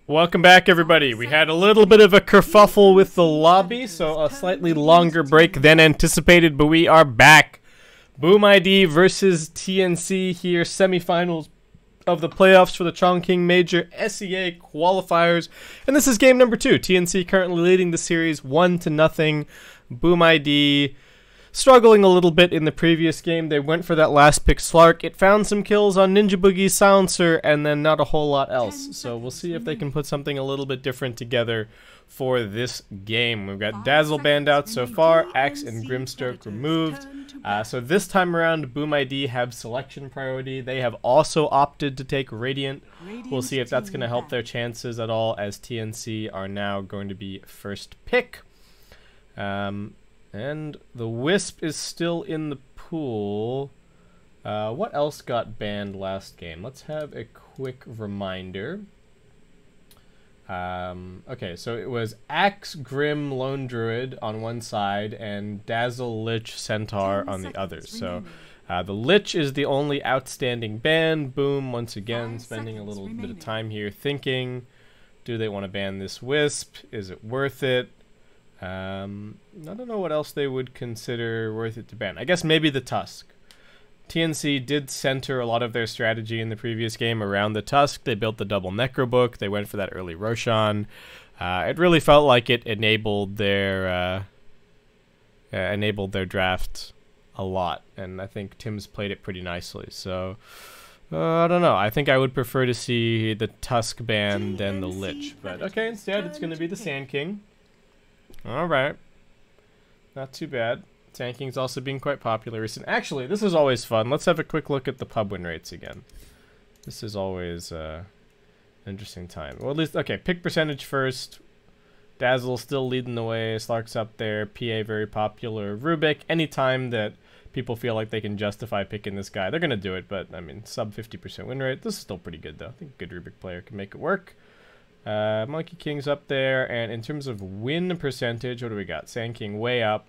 Welcome back, everybody. We had a little bit of a kerfuffle with the lobby, so a slightly longer break than anticipated, but we are back. Boom ID versus TNC here, semifinals of the playoffs for the Chongqing Major SEA qualifiers. And this is game number 2. TNC currently leading the series 1-0. Boom ID struggling a little bit in the previous game. They went for that last pick Slark. It found some kills on Ninja Boogie's silencer and then not a whole lot else. So we'll see if they can put something a little bit different together for this game. We've got Dazzle banned out so far, Axe and Grimstroke removed. So this time around, Boom ID have selection priority. They have also opted to take Radiant. We'll see if that's going to help their chances at all, as TNC are now going to be first pick. And the Wisp is still in the pool. What else got banned last game? Let's have a quick reminder. Okay, so it was Axe, Grim, Lone Druid on one side, and Dazzle, Lich, Centaur on the other. So the Lich is the only outstanding ban. Boom, once again, spending a little bit of time here thinking, do they want to ban this Wisp? Is it worth it? I don't know what else they would consider worth it to ban. I guess maybe the Tusk. TNC did center a lot of their strategy in the previous game around the Tusk. They built the double Necro Book. They went for that early Roshan. It really felt like it enabled their draft a lot, and I think Tim's played it pretty nicely. So I don't know. I think I would prefer to see the Tusk ban than the Lich. But okay, instead it's going to be the Sand King. Alright. Not too bad. Sand King's also been quite popular recently. Actually, this is always fun. Let's have a quick look at the pub win rates again. This is always an interesting time. Well, at least, okay, pick percentage first. Dazzle still leading the way. Slark's up there. PA very popular. Rubik, anytime that people feel like they can justify picking this guy, they're going to do it. But, I mean, sub 50% win rate. This is still pretty good, though. I think a good Rubik player can make it work. Monkey King's up there, and in terms of win percentage, what do we got? Sand King way up.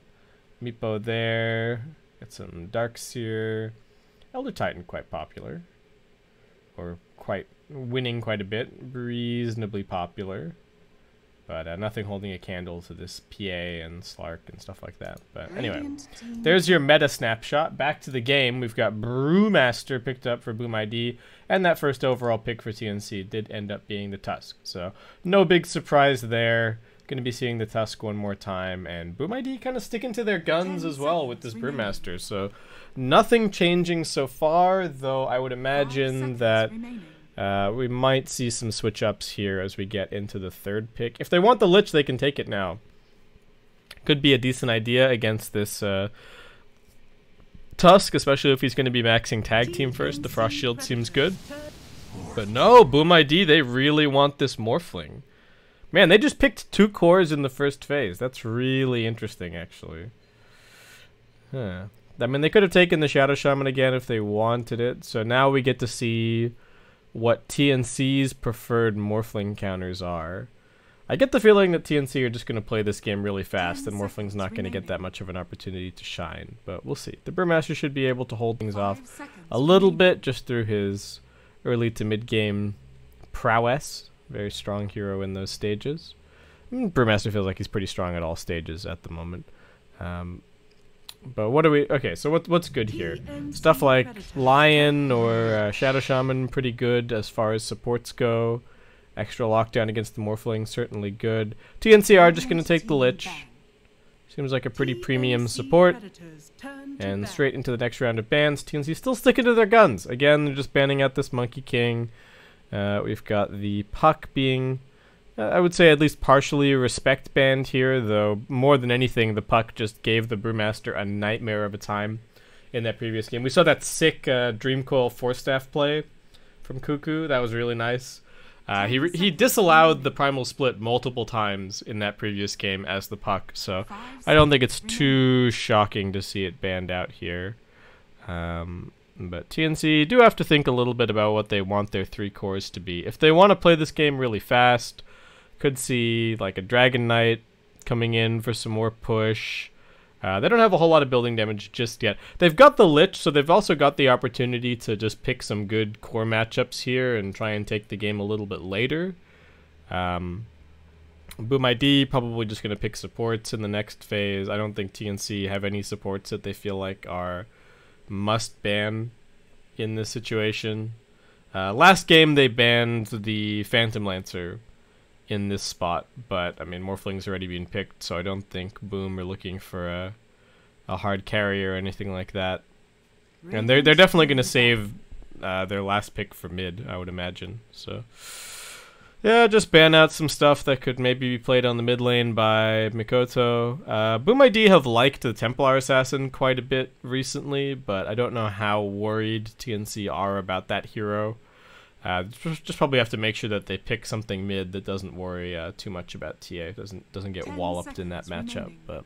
Meepo there. Got some Darkseer. Elder Titan quite popular. Or winning quite a bit. Reasonably popular. But nothing holding a candle to this PA and Slark and stuff like that. But anyway, there's your meta snapshot. Back to the game. We've got Brewmaster picked up for Boom ID. And that first overall pick for TNC did end up being the Tusk. So no big surprise there. Going to be seeing the Tusk one more time. And Boom ID kind of sticking to their guns as well with this Brewmaster. So nothing changing so far, though I would imagine that we might see some switch ups here as we get into the third pick. If they want the Lich, they can take it now. Could be a decent idea against this Tusk, especially if he's going to be maxing tag team first. The Frost Shield seems good. But no, Boom ID, they really want this Morphling. Man, they just picked 2 cores in the first phase. That's really interesting, actually. Huh. I mean, they could have taken the Shadow Shaman again if they wanted it. So now we get to see what TNC's preferred Morphling counters are. I get the feeling that TNC are just going to play this game really fast, and Morphling's not going to get that much of an opportunity to shine. But we'll see. The Brewmaster should be able to hold things off a little bit just through his early to mid-game prowess. Very strong hero in those stages. Brewmaster feels like he's pretty strong at all stages at the moment. But what do we... Okay, so what's good here? Stuff like Lion or Shadow Shaman, pretty good as far as supports go. Extra lockdown against the Morphling, certainly good. TNC are just going to take the Lich. Seems like a pretty premium support. And straight into the next round of bans. TNC still sticking to their guns. Again, they're just banning out this Monkey King. We've got the Puck being... I would say at least partially respect banned here, though more than anything, the Puck just gave the Brewmaster a nightmare of a time in that previous game. We saw that sick Dreamcoil 4-staff play from Cuckoo. That was really nice. He disallowed the Primal Split multiple times in that previous game as the Puck, so I don't think it's too shocking to see it banned out here. But TNC do have to think a little bit about what they want their 3 cores to be. If they want to play this game really fast, could see like a Dragon Knight coming in for some more push. They don't have a whole lot of building damage just yet. They've got the Lich, so they've also got the opportunity to just pick some good core matchups here and try and take the game a little bit later. Boom ID probably just going to pick supports in the next phase. I don't think TNC have any supports that they feel like are must ban in this situation. Last game they banned the Phantom Lancer in this spot, but I mean Morphling's already been picked, so I don't think Boom are looking for a hard carry or anything like that. And they're definitely going to save their last pick for mid, I would imagine. So yeah, just ban out some stuff that could maybe be played on the mid lane by Mikoto. Boom ID have liked the Templar Assassin quite a bit recently, but I don't know how worried TNC are about that hero. Just probably have to make sure that they pick something mid that doesn't worry too much about TA. Doesn't get walloped in that matchup. But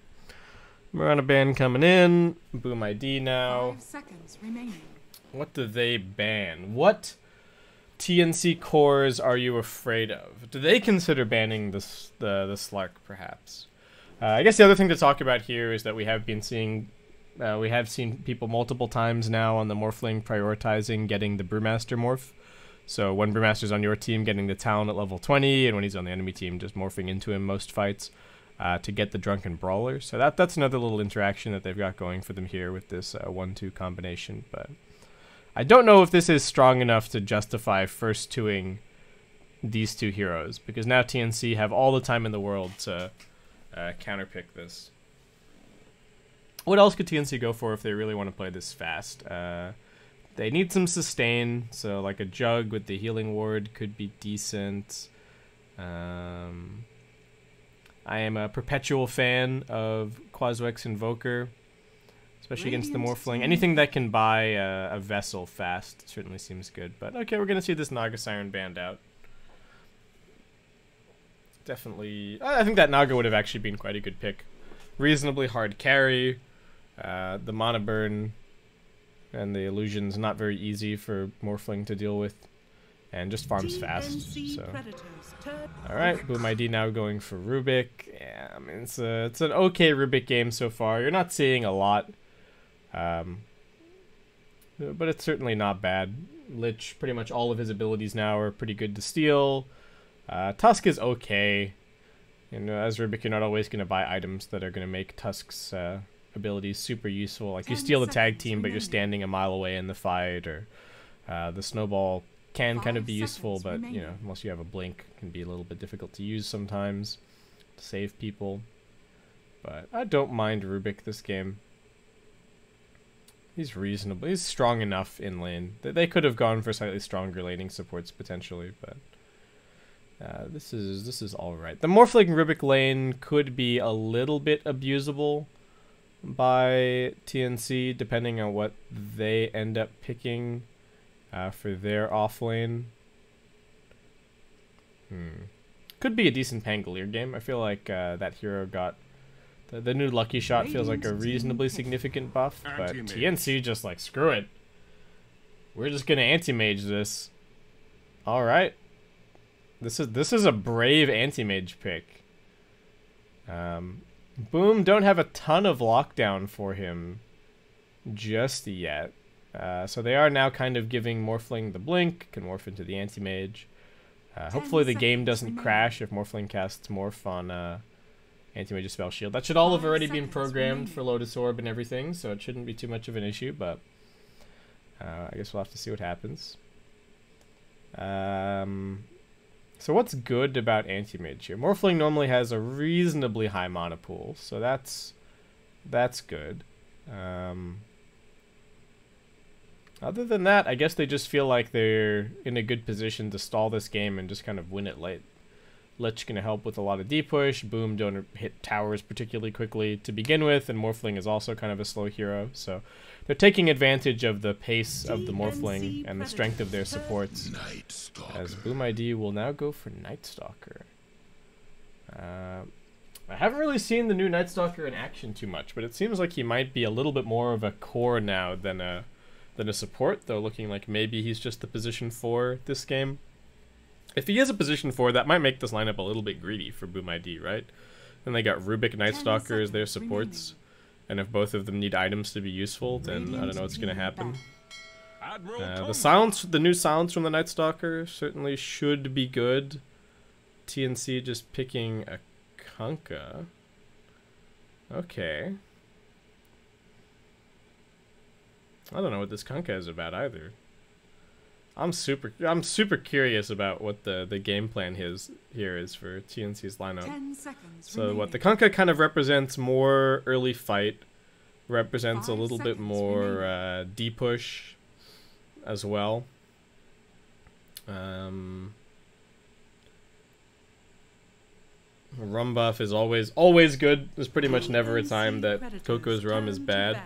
Mirana ban coming in. Boom ID now. 5 seconds remaining. What do they ban? What TNC cores are you afraid of? Do they consider banning the Slark, perhaps? I guess the other thing to talk about here is that we have seen people multiple times now on the Morphling prioritizing getting the Brewmaster morph. So when Brewmaster's on your team, getting the Talon at level 20, and when he's on the enemy team, just morphing into him most fights to get the Drunken Brawler. So that's another little interaction that they've got going for them here with this 1-2 combination. But I don't know if this is strong enough to justify first 2ing these two heroes, because now TNC have all the time in the world to counterpick this. What else could TNC go for if they really want to play this fast? They need some sustain, so like a Jug with the healing ward could be decent. I am a perpetual fan of Quaswex Invoker, especially against the Morphling. Anything that can buy a vessel fast certainly seems good. But okay, we're going to see this Naga Siren banned out. Definitely, I think that Naga would have actually been quite a good pick. Reasonably hard carry. The Mana Burn and the illusion's not very easy for Morphling to deal with, and just farms fast. So, all right, Boom ID now going for Rubik. Yeah, I mean it's an okay Rubik game so far. You're not seeing a lot, but it's certainly not bad. Lich, pretty much all of his abilities now are pretty good to steal. Tusk is okay. You know, as Rubik, you're not always going to buy items that are going to make Tusk's abilities super useful. Like you steal the tag team, but you're standing a mile away in the fight, or the snowball can kind of be useful, but you know, unless you have a blink, it can be a little bit difficult to use sometimes to save people. But I don't mind Rubik this game. He's reasonable. He's strong enough in lane. They could have gone for slightly stronger laning supports potentially, but this is all right. The Morphling Rubik lane could be a little bit abusable by TNC, depending on what they end up picking for their off lane. Could be a decent Pangolier game. I feel like that hero got the new Lucky Shot feels like a reasonably significant buff, but TNC just like, screw it. We're just gonna anti-mage this. All right, this is a brave anti-mage pick. Boom don't have a ton of lockdown for him just yet. So they are now kind of giving Morphling the blink, can morph into the anti-mage. Hopefully the game doesn't crash if Morphling casts morph on anti-mage's spell shield. That should all have already been programmed for Lotus Orb and everything, so it shouldn't be too much of an issue, but I guess we'll have to see what happens. So what's good about anti-mage here? Morphling normally has a reasonably high mana pool, so that's good. Other than that, I guess they just feel like they're in a good position to stall this game and just kind of win it late. Lich gonna help with a lot of D-push. Boom don't hit towers particularly quickly to begin with, and Morphling is also kind of a slow hero, so they're taking advantage of the pace of the Morphling and the strength of their supports. As Boom ID will now go for Night Stalker. I haven't really seen the new Night Stalker in action too much, but it seems like he might be a little bit more of a core now than a support, though looking like maybe he's just the position 4 this game. If he is a position 4, that might make this lineup a little bit greedy for Boom ID, right? Then they got Rubik, Night Stalker as their supports, and if both of them need items to be useful, then I don't know what's going to happen. The new silence from the Night Stalker certainly should be good. TNC just picking a Kunkka. Okay. I don't know what this Kunkka is about either. I'm super curious about what the game plan here is for TNC's lineup. 10 seconds So remaining. what the Kunkka kind of represents more early fight, represents a 5 little bit seconds more D push as well. Rum buff is always good. There's pretty much never a time that Coco's rum is bad.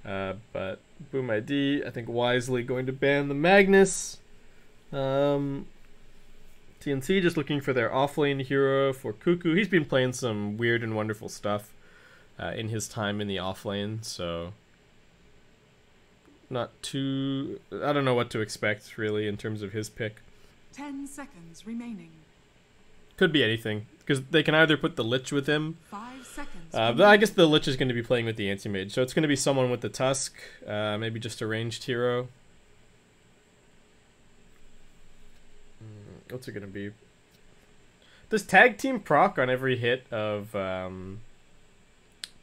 But Boom ID, I think wisely going to ban the Magnus. TNC just looking for their offlane hero for Cuckoo. He's been playing some weird and wonderful stuff in his time in the offlane, so not too... I don't know what to expect, really, in terms of his pick. 10 seconds remaining. Could be anything, because they can either put the Lich with him. 5 seconds. But I guess the Lich is going to be playing with the Anti-Mage, so it's going to be someone with the Tusk, maybe just a ranged hero. What's it going to be? Does Tag Team proc on every hit of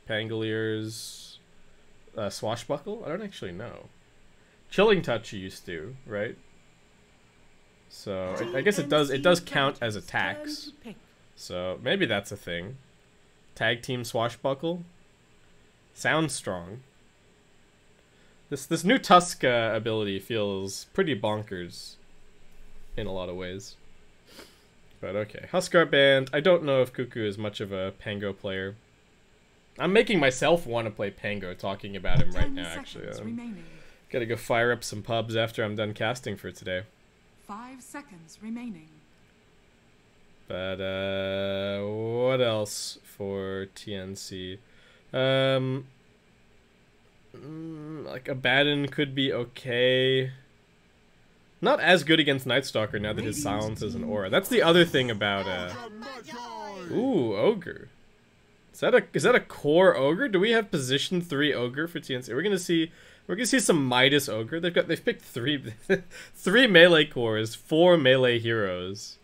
Pangalier's Swashbuckle? I don't actually know. Chilling Touch used to, right? So I guess it does count as attacks. So maybe that's a thing. Tag Team Swashbuckle sounds strong. This new Tusk ability feels pretty bonkers in a lot of ways. But okay, Huskar banned. I don't know if Cuckoo is much of a Pango player. I'm making myself want to play Pango talking about him right now, actually. Gotta go fire up some pubs after I'm done casting for today. 5 seconds remaining. But what else for TNC? Like Abaddon could be okay. Not as good against Nightstalker now that his silence is an aura. That's the other thing about ooh, Ogre. Is that a core Ogre? Do we have position 3 Ogre for TNC? We're gonna see some Midas Ogre. They've picked three melee cores, 4 melee heroes.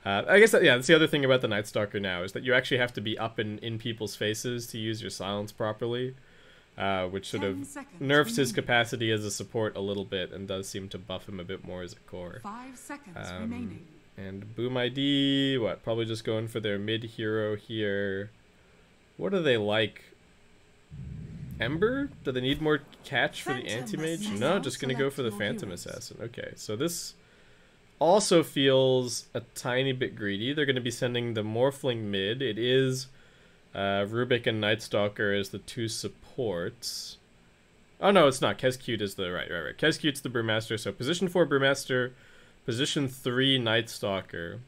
I guess that's the other thing about the Nightstalker now, is that you actually have to be up in people's faces to use your silence properly, which sort of nerfs his capacity as a support a little bit and does seem to buff him a bit more as a core. 5 seconds remaining. And Boom ID, probably just going for their mid hero here. What do they like? Ember? Do they need more catch for the Anti-Mage? No, just gonna go for the Phantom Assassin. Okay, so this also feels a tiny bit greedy. They're gonna be sending the Morphling mid. It is Rubik and Nightstalker as the 2 supports. Oh no, it's not. Kescute is the right. Kescute's the Brewmaster. So position 4 Brewmaster, position 3 Nightstalker.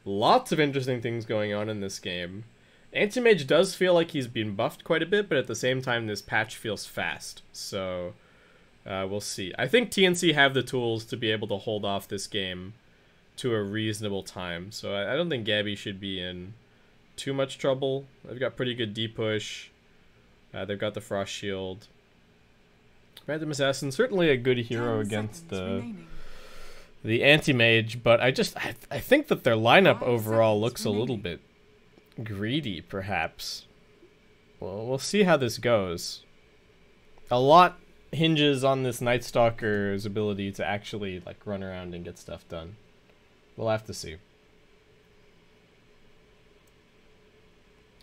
Lots of interesting things going on in this game. Anti-Mage does feel like he's been buffed quite a bit, but at the same time, this patch feels fast. So, we'll see. I think TNC have the tools to be able to hold off this game to a reasonable time. So I don't think Gabby should be in too much trouble. They've got pretty good D-push. They've got the Frost Shield. Phantom Assassin, certainly a good hero against the Anti-Mage, but I think that their lineup overall looks a little bit greedy, perhaps. Well, we'll see how this goes. A lot hinges on this Nightstalker's ability to actually run around and get stuff done. We'll have to see.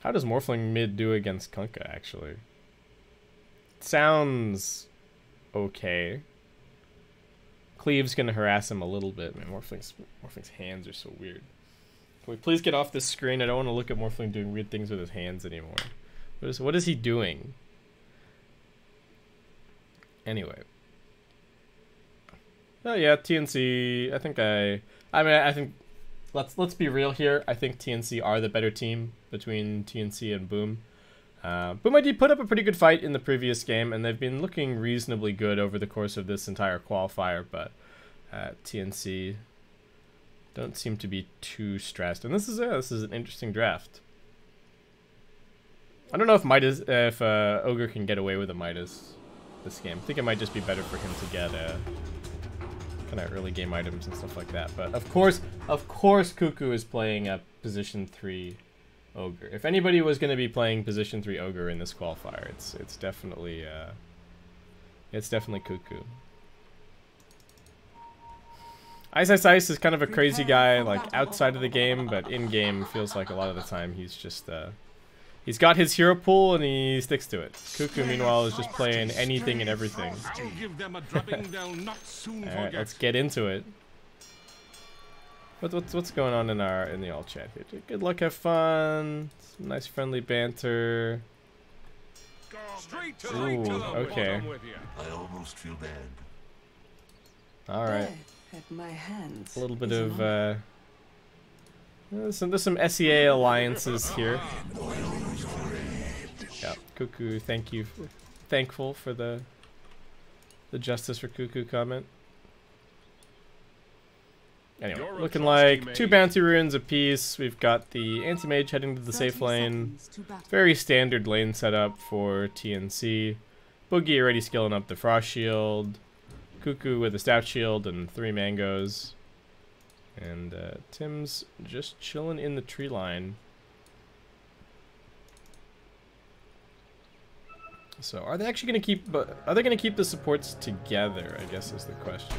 How does Morphling mid do against Kunkka, actually? Sounds okay. Cleave's gonna harass him a little bit. Man, Morphling's hands are so weird. Can we please get off this screen? I don't want to look at Morphling doing weird things with his hands anymore. What is he doing? Anyway. Oh yeah, TNC. I think let's be real here. I think TNC are the better team between TNC and Boom. Boom ID put up a pretty good fight in the previous game, and they've been looking reasonably good over the course of this entire qualifier, but TNC don't seem to be too stressed. And this is an interesting draft. I don't know if Ogre can get away with a Midas this game. I think it might just be better for him to get kind of early game items and stuff like that. But of course, Cuckoo is playing a position 3 Ogre. If anybody was going to be playing position 3 Ogre in this qualifier, it's definitely Cuckoo. Ice is kind of a crazy guy, like outside of the game, but in game feels like a lot of the time he's just he's got his hero pool and he sticks to it. Cuckoo, meanwhile, is just playing anything and everything. Alright, let's get into it. What's going on in the all chat here? Good luck, have fun. Some nice friendly banter. Ooh, okay. I almost feel bad. Alright. At my hands. A little bit of there's some SEA alliances here. Yeah, Cuckoo, thankful for the Justice for Cuckoo comment. Anyway, looking like 2 bounty runes apiece. We've got the anti-mage heading to the safe lane. Very standard lane setup for TNC. Boogie already skilling up the frost shield. Cuckoo with a stout shield and 3 mangoes. And Tim's just chilling in the tree line. So are they actually going to keep? Are they going to keep the supports together? I guess is the question.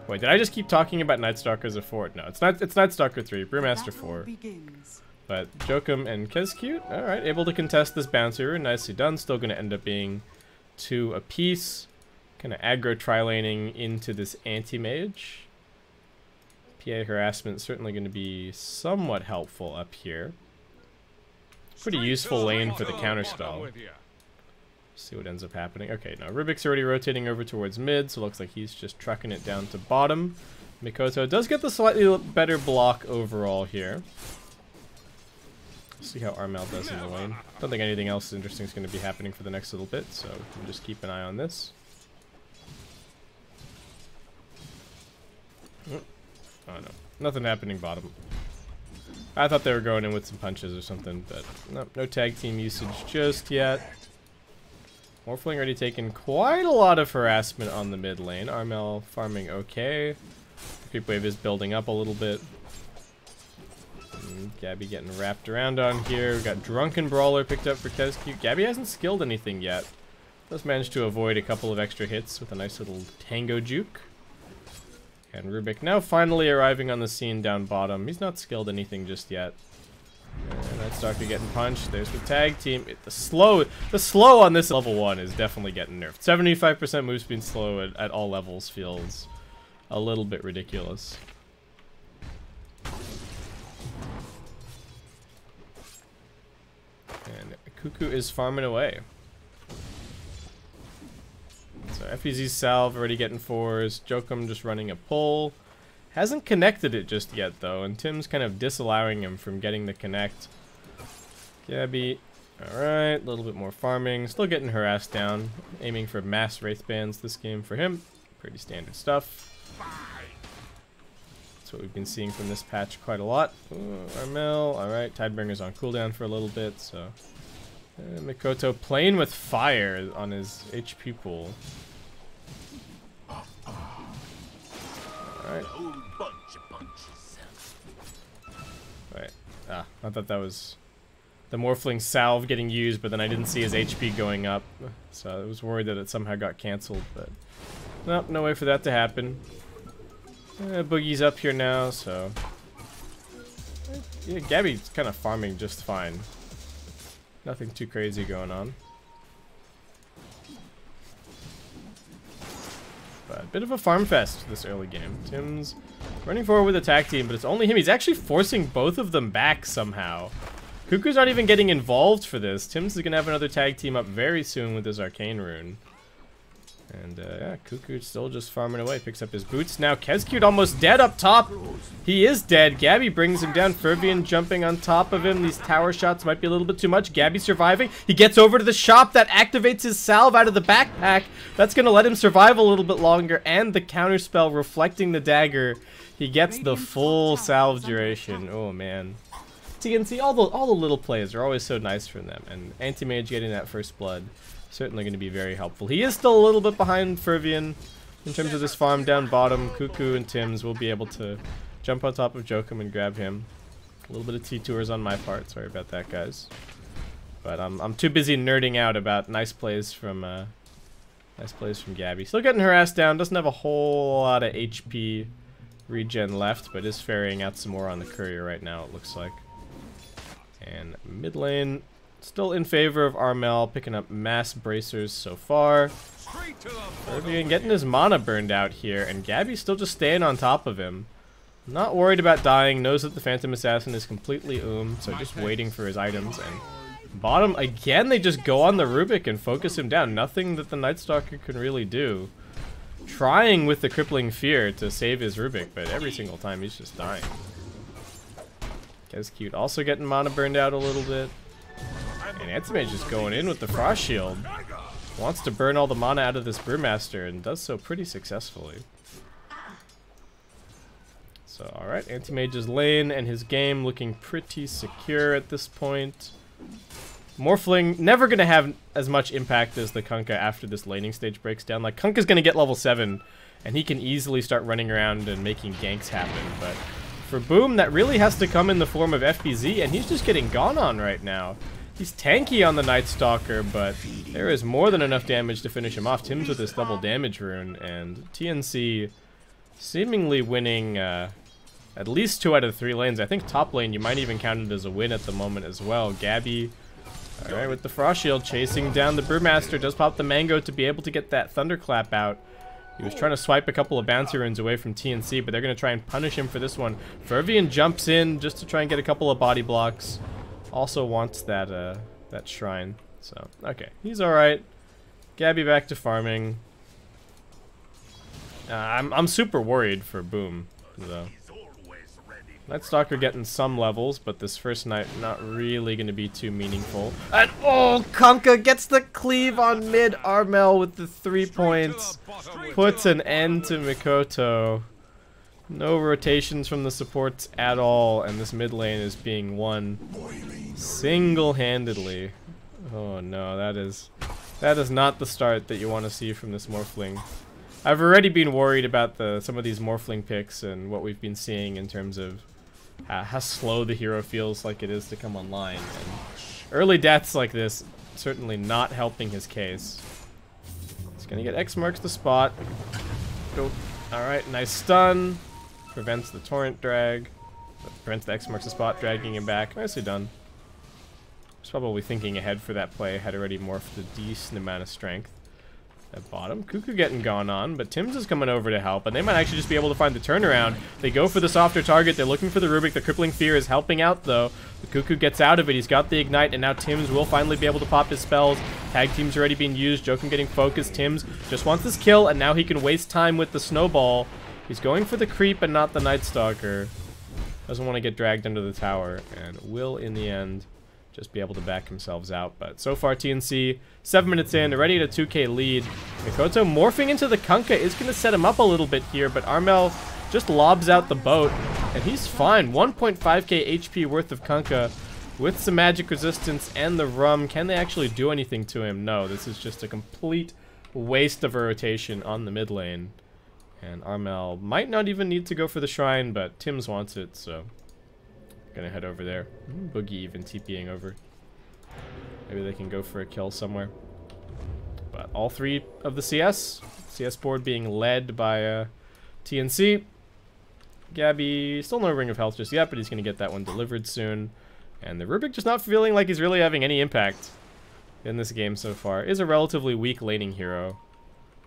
Wait, did I just keep talking about Night Stalker as a fort? No, it's not. It's Night Stalker 3, Brewmaster 4. But Jokum and Kezcute, all right, able to contest this bouncer. Nicely done. Still going to end up being 2 apiece. Kind of aggro tri-laning into this anti-mage. PA harassment certainly going to be somewhat helpful up here. Pretty useful lane for the counterspell. See what ends up happening. Okay, now Rubik's already rotating over towards mid, so it looks like he's just trucking it down to bottom. Mikoto does get the slightly better block overall here. See how Armel does in the lane. Don't think anything else interesting is going to be happening for the next little bit, so we'll just keep an eye on this. Oh no, nothing happening bottom. I thought they were going in with some punches or something, but nope, no tag team usage just yet. Morphling already taken quite a lot of harassment on the mid lane. Armel farming okay. Creep wave is building up a little bit. Gabby getting wrapped around on here. We've got Drunken Brawler picked up for Kezcute. Gabby hasn't skilled anything yet. Does manage to avoid a couple of extra hits with a nice little tango juke. And Rubik now finally arriving on the scene down bottom. He's not skilled anything just yet. And Night Stalker getting punched. There's the tag team. The slow on this level 1 is definitely getting nerfed. 75% move speed slow at all levels feels a little bit ridiculous. And Cuckoo is farming away. So FEZ's salve already getting 4s. Jokum just running a pull. Hasn't connected it just yet though, and Tim's kind of disallowing him from getting the connect. Gabby, alright, a little bit more farming. Still getting harassed down. Aiming for mass Wraith bans this game for him. Pretty standard stuff. That's what we've been seeing from this patch quite a lot. Ooh, Armel, alright, Tidebringer's on cooldown for a little bit, so... Mikoto playing with fire on his HP pool. Alright. Wait. Ah, I thought that was the Morphling salve getting used, but then I didn't see his HP going up. So I was worried that it somehow got cancelled, but... Nope, no way for that to happen. Boogie's up here now, so... Yeah, Gabby's kind of farming just fine. Nothing too crazy going on. But a bit of a farm fest this early game. Tim's running forward with a tag team, but it's only him. He's actually forcing both of them back somehow. Cuckoo's not even getting involved for this. Tim's is going to have another tag team up very soon with his Arcane Rune. And yeah, Cuckoo's still just farming away. Picks up his boots. Now Kezcute almost dead up top. He is dead. Gabby brings him down. Fervian jumping on top of him. These tower shots might be a little bit too much. Gabby surviving. He gets over to the shop. That activates his salve out of the backpack. That's going to let him survive a little bit longer. And the counterspell reflecting the dagger. He gets the full salve duration. Oh, man. TNC, all the little plays are always so nice from them. And Anti-Mage getting that first blood. Certainly going to be very helpful. He is still a little bit behind Fervian. in terms of this farm down bottom. Cuckoo and Tim's will be able to jump on top of Jokum and grab him. A little bit of T-tours on my part. Sorry about that, guys. But I'm too busy nerding out about nice plays from Gabby. Still getting her ass down. Doesn't have a whole lot of HP regen left, but is ferrying out some more on the courier right now, it looks like. And mid lane, still in favor of Armel, picking up mass bracers so far. Irvian getting his mana burned out here, and Gabby's still just staying on top of him. Not worried about dying, knows that the Phantom Assassin is completely so just waiting for his items. And bottom, again, they just go on the Rubik and focus him down. Nothing that the Night Stalker can really do. Trying with the Crippling Fear to save his Rubik, but every single time he's just dying. Guess cute. Also getting mana burned out a little bit. And Antimage just going in with the Frost Shield. Wants to burn all the mana out of this Brewmaster and does so pretty successfully. So, alright, Antimage's lane and his game looking pretty secure at this point. Morphling, never going to have as much impact as the Kunkka after this laning stage breaks down. Like, Kunkka's going to get level 7, and he can easily start running around and making ganks happen. But for Boom, that really has to come in the form of FBZ, and he's just getting gone on right now. He's tanky on the Night Stalker, but there is more than enough damage to finish him off. Tim's with this double damage rune, and TNC seemingly winning at least 2 out of 3 lanes. I think top lane you might even count it as a win at the moment as well. Gabby, alright, with the Frost Shield chasing down the Brewmaster, does pop the Mango to be able to get that Thunderclap out. He was trying to swipe a couple of bouncy runes away from TNC, but they're going to try and punish him for this one. Fervian jumps in just to try and get a couple of body blocks. Also wants that that shrine. So, okay, he's alright. Gabby back to farming. I'm super worried for Boom, though. Night Stalker getting some levels, but this first night not really going to be too meaningful. And oh, Kunkka gets the cleave on mid. Armel with the 3 points. Puts an end to Mikoto. No rotations from the supports at all, and this mid lane is being won single-handedly. Oh no, that is not the start that you want to see from this Morphling. I've already been worried about some of these Morphling picks and what we've been seeing in terms of how slow the hero feels like it is to come online. And early deaths like this certainly not helping his case. He's gonna get X marks the spot. Go. Alright, nice stun. Prevents the torrent drag. Prevents the X marks the spot, dragging him back. Nicely done. Was probably thinking ahead for that play. Had already morphed a decent amount of strength. At bottom, Cuckoo getting gone on, but Tim's is coming over to help, and they might actually just be able to find the turnaround. They go for the softer target, they're looking for the Rubik, the Crippling Fear is helping out though. The Cuckoo gets out of it, he's got the Ignite, and now Tim's will finally be able to pop his spells. Tag team's already being used, Jokum getting focused, Tim's just wants this kill, and now he can waste time with the Snowball. He's going for the creep and not the Night Stalker. Doesn't want to get dragged under the tower, and will in the end just be able to back themselves out. But so far TNC 7 minutes in, already at a 2k lead. Mikoto morphing into the Kunkka is going to set him up a little bit here, but Armel just lobs out the boat and he's fine. 1.5k HP worth of Kunkka with some magic resistance and the rum. Can they actually do anything to him? No, this is just a complete waste of a rotation on the mid lane, and Armel might not even need to go for the shrine, but Tim's wants it, so gonna head over there. Boogie even TPing over. Maybe they can go for a kill somewhere. But all 3 of the CS board being led by TNC. Gabby, still no Ring of Health just yet, but he's gonna get that one delivered soon. And the Rubik just not feeling like he's really having any impact in this game so far. Is a relatively weak laning hero.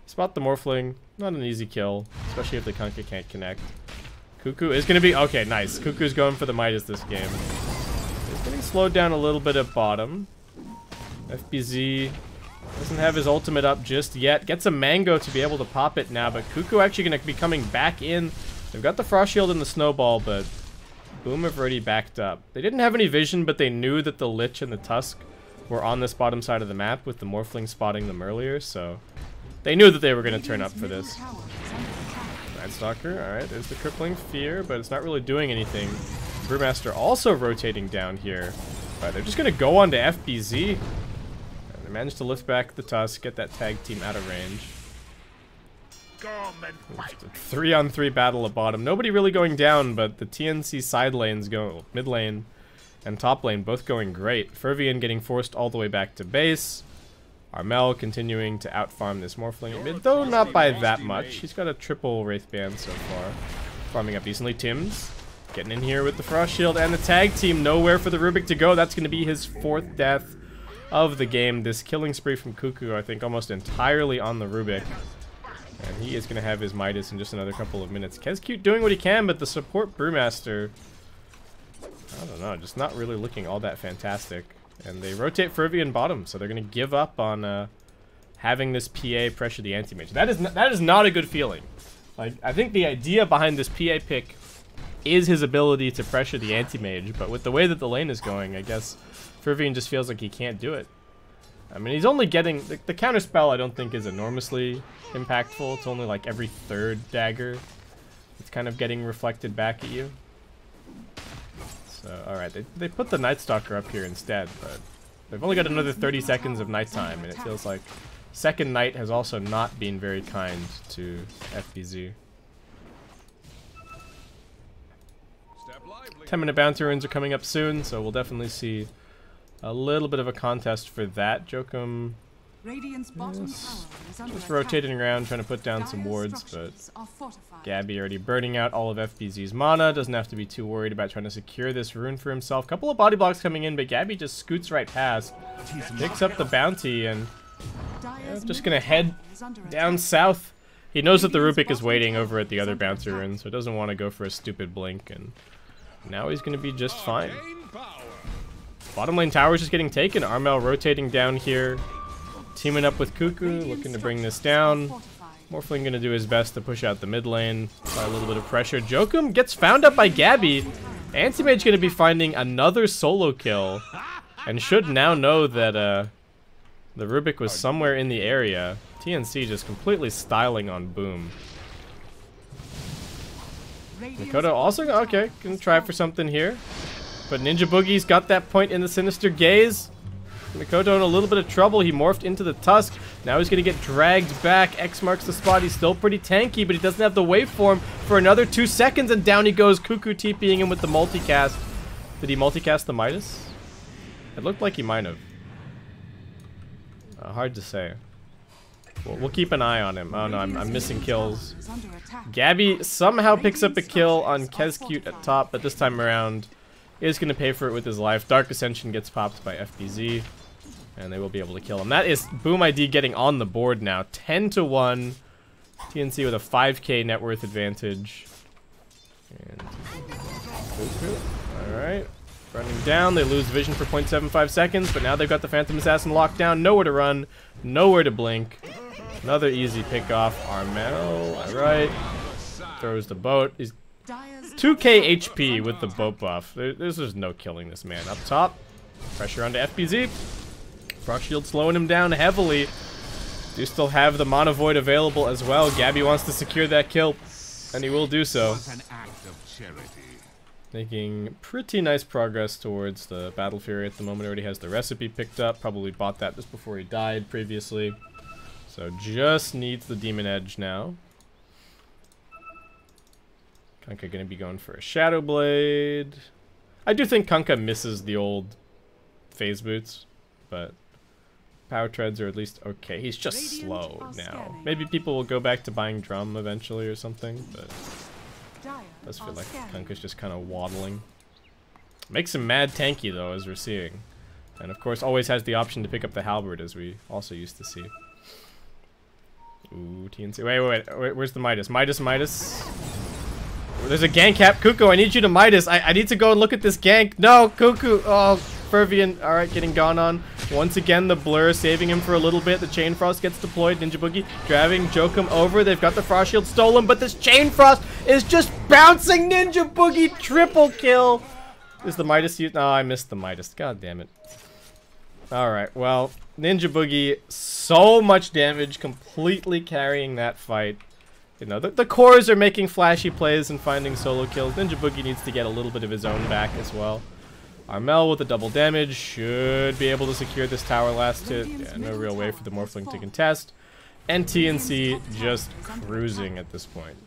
Spot the Morphling, not an easy kill, especially if the Kunkka can't connect. Cuckoo is going to be... Okay, nice. Cuckoo's going for the Midas this game. He's getting slowed down a little bit at bottom. FBZ doesn't have his ultimate up just yet. Gets a Mango to be able to pop it now, but Cuckoo actually going to be coming back in. They've got the Frost Shield and the Snowball, but Boom have already backed up. They didn't have any vision, but they knew that the Lich and the Tusk were on this bottom side of the map with the Morphling spotting them earlier, so they knew that they were going to turn up for this. Night Stalker, alright, there's the Crippling Fear, but it's not really doing anything. Brewmaster also rotating down here. But they're just going to go on to FBZ. And they managed to lift back the Tusk, get that tag team out of range. 3-on-3 battle at bottom. Nobody really going down, but the TNC side lanes go, mid lane and top lane both going great. Fervian getting forced all the way back to base. Armel continuing to outfarm this Morphling at mid, though not by that much. He's got a triple Wraith Band so far. Farming up decently. Tim's getting in here with the Frost Shield and the tag team. Nowhere for the Rubik to go. That's going to be his 4th death of the game. This killing spree from Cuckoo, I think, almost entirely on the Rubik. And he is going to have his Midas in just another couple of minutes. Kezcute doing what he can, but the support Brewmaster, I don't know, just not really looking all that fantastic. And they rotate Fervian bottom, so they're going to give up on having this PA pressure the anti-mage. That is not a good feeling. Like, I think the idea behind this PA pick is his ability to pressure the anti-mage, but with the way that the lane is going, I guess Fervian just feels like he can't do it. I mean, he's only getting... The counter spell I don't think is enormously impactful. It's only like every 3rd dagger. It's kind of getting reflected back at you. So, alright, they put the Night Stalker up here instead, but they've only got another 30 seconds of nighttime, and it feels like Second Night has also not been very kind to FBZ. 10-minute bounty runes are coming up soon, so we'll definitely see a little bit of a contest for that. Jokum just rotating around, trying to put down some wards, but Gabby already burning out all of FBZ's mana. Doesn't have to be too worried about trying to secure this rune for himself. Couple of body blocks coming in, but Gabby just scoots right past, picks up the bounty, and just gonna head down south. He knows that the Rubik is waiting over at the other bounty rune, so doesn't want to go for a stupid blink, and now he's gonna be just fine. Bottom lane tower is just getting taken. Armel rotating down here, teaming up with Cuckoo, looking to bring this down. Morphling going to do his best to push out the mid lane by a little bit of pressure. Jokum gets found up by Gabby. Anti-Mage going to be finding another solo kill, and should now know that the Rubik was somewhere in the area. TNC just completely styling on Boom. Mikoto also, okay, gonna try for something here. But Ninja Boogie's got that point in the Sinister Gaze. Mikoto in a little bit of trouble. He morphed into the Tusk. Now he's going to get dragged back. X marks the spot. He's still pretty tanky, but he doesn't have the waveform for another 2 seconds. And down he goes. Cuckoo TPing him with the multicast. Did he multicast the Midas? It looked like he might have. Hard to say. We'll keep an eye on him. Oh no, I'm missing kills. Gabby somehow picks up a kill on Kezcute at top, but this time around is going to pay for it with his life. Dark Ascension gets popped by FBZ, and they will be able to kill him. That is Boom ID getting on the board now. 10-1. TNC with a 5k net worth advantage. And alright. Running down. They lose vision for 0.75 seconds, but now they've got the Phantom Assassin locked down. Nowhere to run. Nowhere to blink. Another easy pick off. Armel. Alright. Throws the boat. He's 2k HP with the boat buff. There's just no killing this man. Up top. Pressure onto FBZ. Frost Shield slowing him down heavily. Do still have the Mana Void available as well. Gabby wants to secure that kill, and he will do so. Making pretty nice progress towards the Battle Fury at the moment. Already has the recipe picked up. Probably bought that just before he died previously. So just needs the Demon Edge now. Kunkka gonna be going for a Shadow Blade. I do think Kunkka misses the old phase boots, but power treads are at least okay. He's just slow now. Maybe people will go back to buying drum eventually or something, but it does feel like Kunkka's just kind of waddling. Makes him mad tanky though, as we're seeing. And of course always has the option to pick up the halberd, as we also used to see. Ooh, TNC. Wait, where's the Midas? Midas. There's a gank cap. Cuckoo, I need you to Midas. I need to go and look at this gank. No, Cuckoo. Oh, Fervian. Alright, getting gone on. Once again, the blur saving him for a little bit. The Chain Frost gets deployed. Ninja Boogie driving Jokum over. They've got the Frost Shield stolen, but this Chain Frost is just bouncing Ninja Boogie. Triple kill. Is the Midas used? No, I missed the Midas. God damn it. Alright, well, Ninja Boogie, so much damage, completely carrying that fight. You know, the cores are making flashy plays and finding solo kills. Ninja Boogie needs to get a little bit of his own back as well. Armel with the double damage should be able to secure this tower last hit. Yeah, no real way for the Morphling to contest. And TNC just cruising at this point.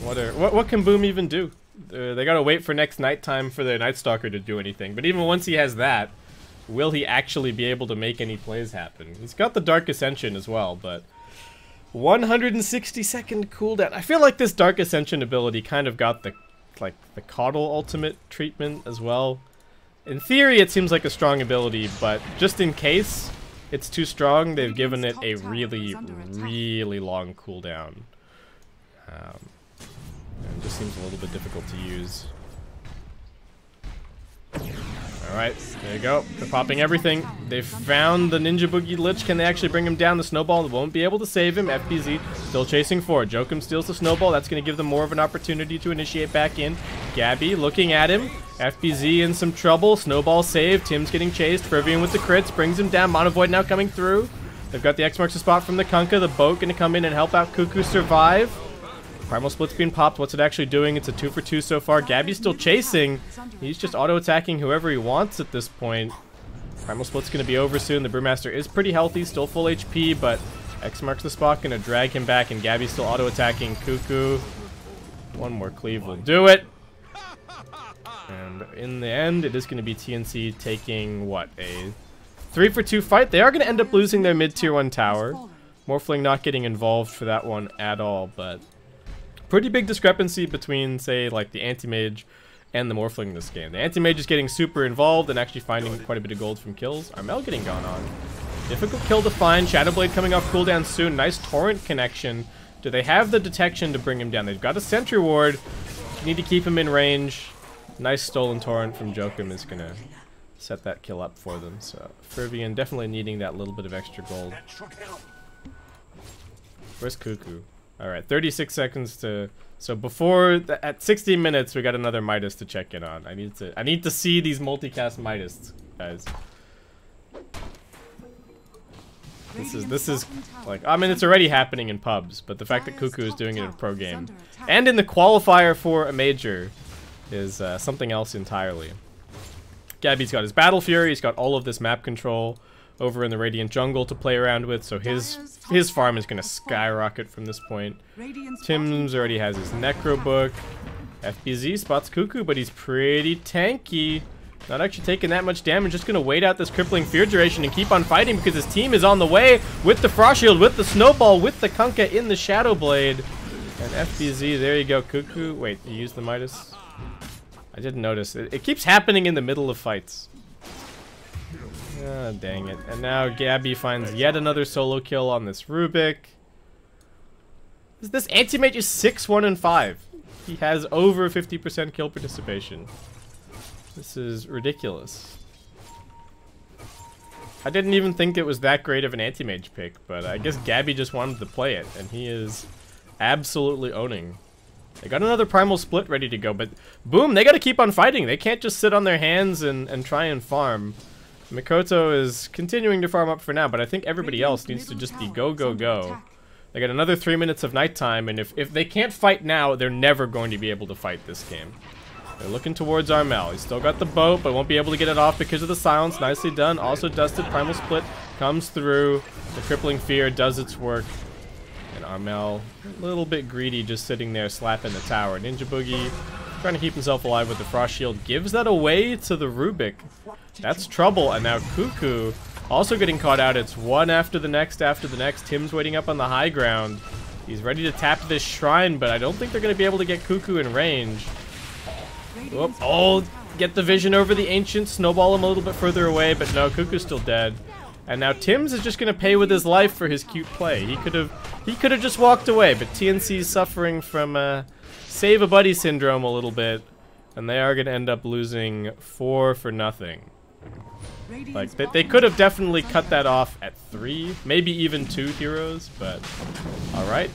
What can Boom even do? They gotta wait for next nighttime for their Night Stalker to do anything. But even once he has that, will he actually be able to make any plays happen? He's got the Dark Ascension as well, but 160-second cooldown. I feel like this Dark Ascension ability kind of got the Coddle ultimate treatment as well. In theory, it seems like a strong ability, but just in case it's too strong, they've given it a really, really long cooldown. It just seems a little bit difficult to use. Alright, there you go. They're popping everything. They've found the Ninja Boogie Lich. Can they actually bring him down? The Snowball won't be able to save him. FBZ still chasing forward. Jokum steals the Snowball. That's going to give them more of an opportunity to initiate back in. Gabby looking at him. FBZ in some trouble. Snowball saved. Tim's getting chased. Fervian with the crits. Brings him down. Mono Void now coming through. They've got the X marks the spot from the Kunkka. The boat going to come in and help out Cuckoo survive. Primal Split's being popped. What's it actually doing? It's a 2 for 2 so far. Gabby's still chasing. He's just auto-attacking whoever he wants at this point. Primal Split's going to be over soon. The Brewmaster is pretty healthy, still full HP, but X marks the spot, going to drag him back, and Gabby's still auto-attacking Cuckoo. One more cleave will do it. And in the end, it is going to be TNC taking, what, a 3 for 2 fight. They are going to end up losing their mid-tier 1 tower. Morphling not getting involved for that one at all, but pretty big discrepancy between, say, like the Anti-Mage and the Morphling in this game. The Anti-Mage is getting super involved and actually finding quite a bit of gold from kills. Armel getting gone on. Difficult kill to find. Shadowblade coming off cooldown soon. Nice torrent connection. Do they have the detection to bring him down? They've got a sentry ward. Need to keep him in range. Nice stolen torrent from Jokum is going to set that kill up for them. So Fervian definitely needing that little bit of extra gold. Where's Cuckoo? Alright, 36 seconds to... So before... At 60 minutes, we got another Midas to check in on. I need to see these multicast Midas, guys. This is like... I mean, it's already happening in pubs, but the fact that Cuckoo is doing it in a pro game and in the qualifier for a major is something else entirely. Gabby's got his Battle Fury. He's got all of this map control over in the Radiant Jungle to play around with, so his farm is going to skyrocket from this point. Tim's already has his Necro Book. FBZ spots Cuckoo, but he's pretty tanky. Not actually taking that much damage, just going to wait out this crippling fear duration and keep on fighting because his team is on the way with the Frost Shield, with the Snowball, with the Kunkka in the Shadow Blade. And FBZ, there you go, Cuckoo. Wait, you used the Midas? I didn't notice. It keeps happening in the middle of fights. Ah, dang it. And now Gabby finds yet another solo kill on this Rubik. This Anti-Mage is 6-1-5. He has over 50% kill participation. This is ridiculous. I didn't even think it was that great of an Anti-Mage pick, but I guess Gabby just wanted to play it, and he is absolutely owning. They got another Primal Split ready to go, but boom, they gotta keep on fighting. They can't just sit on their hands and try and farm. Mikoto is continuing to farm up for now, but I think everybody else needs to just be go, go, go. They got another 3 minutes of nighttime, and if they can't fight now, they're never going to be able to fight this game. They're looking towards Armel. He's still got the boat, but won't be able to get it off because of the silence. Nicely done. Also dusted. Primal Split comes through. The Crippling Fear does its work. And Armel, a little bit greedy, just sitting there slapping the tower. Ninja Boogie, trying to keep himself alive with the Frost Shield, gives that away to the Rubik. That's trouble. And now Cuckoo also getting caught out. It's one after the next after the next. Tim's waiting up on the high ground. He's ready to tap this shrine, but I don't think they're going to be able to get Cuckoo in range. Whoop. Oh, get the vision over the Ancient, snowball him a little bit further away, but no, Cuckoo's still dead. And now Tim's is just going to pay with his life for his cute play. He could have just walked away, but TNC's suffering from save a buddy syndrome a little bit, and they are going to end up losing 4-0. Like, they could have definitely cut that off at 3, maybe even 2 heroes, but alright.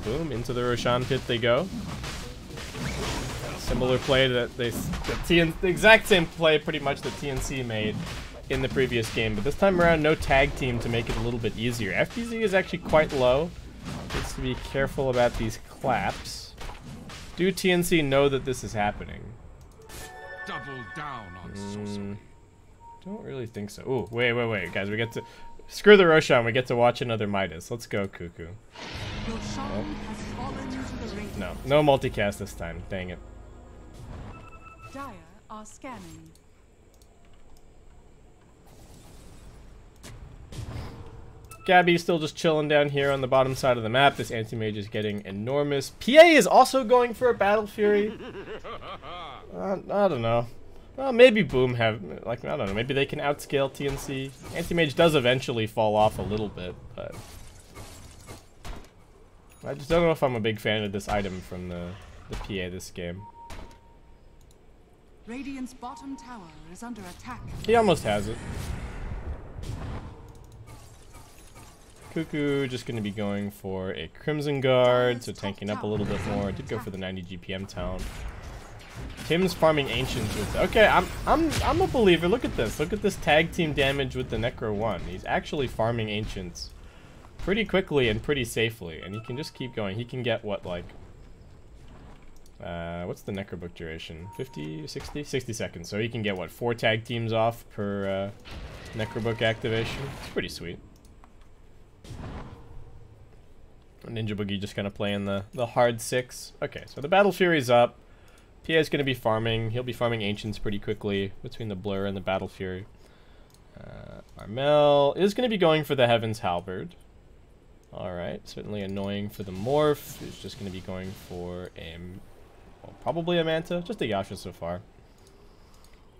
Boom, into the Roshan pit they go. Similar play that the exact same play pretty much that TNC made in the previous game, but this time around no tag team to make it a little bit easier. FBZ is actually quite low. Needs to be careful about these claps. Do TNC know that this is happening? Double down on sorcery. Don't really think so. Ooh, wait, guys. We get to... Screw the Roshan. We get to watch another Midas. Let's go, Cuckoo. No multicast this time. Dang it. Dire are scanning. Gabby's still just chilling down here on the bottom side of the map. This anti-mage is getting enormous. PA is also going for a Battle Fury. I don't know. Well, maybe Boom have, like, I don't know, maybe they can outscale TNC. Anti-mage does eventually fall off a little bit, but... I just don't know if I'm a big fan of this item from the PA this game. Radiant's bottom tower is under attack. He almost has it. Cuckoo just going to be going for a Crimson Guard, so tanking up a little bit more. Did go for the 90 GPM talent. Tim's farming Ancients with... Okay, I'm a believer. Look at this. Look at this tag team damage with the Necro 1. He's actually farming Ancients pretty quickly and pretty safely. And he can just keep going. He can get, what, like... what's the Necrobook duration? 50, 60? 60 seconds. So he can get, what, 4 tag teams off per Necrobook activation. It's pretty sweet. Ninja Boogie just kind of playing the hard 6. Okay, so the Battle Fury's up. PA is going to be farming. He'll be farming Ancients pretty quickly between the Blur and the Battle Fury. Armel is going to be going for the Heaven's Halberd. Alright, certainly annoying for the Morph. He's just going to be going for a... Well, probably a Manta. Just a Yasha so far.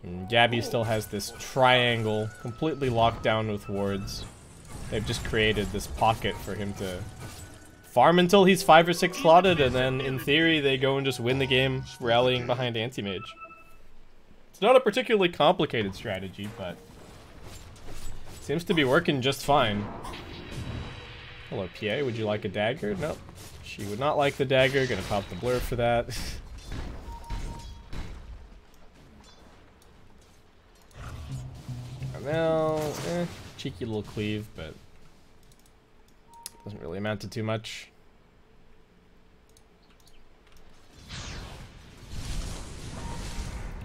And Gabby still has this triangle completely locked down with wards. They've just created this pocket for him to farm until he's 5 or 6 slotted, and then in theory they go and just win the game rallying behind Anti-Mage. It's not a particularly complicated strategy, but seems to be working just fine. Hello, PA. Would you like a dagger? Nope. She would not like the dagger. Gonna pop the Blur for that. Well, cheeky little cleave, but doesn't really amount to too much.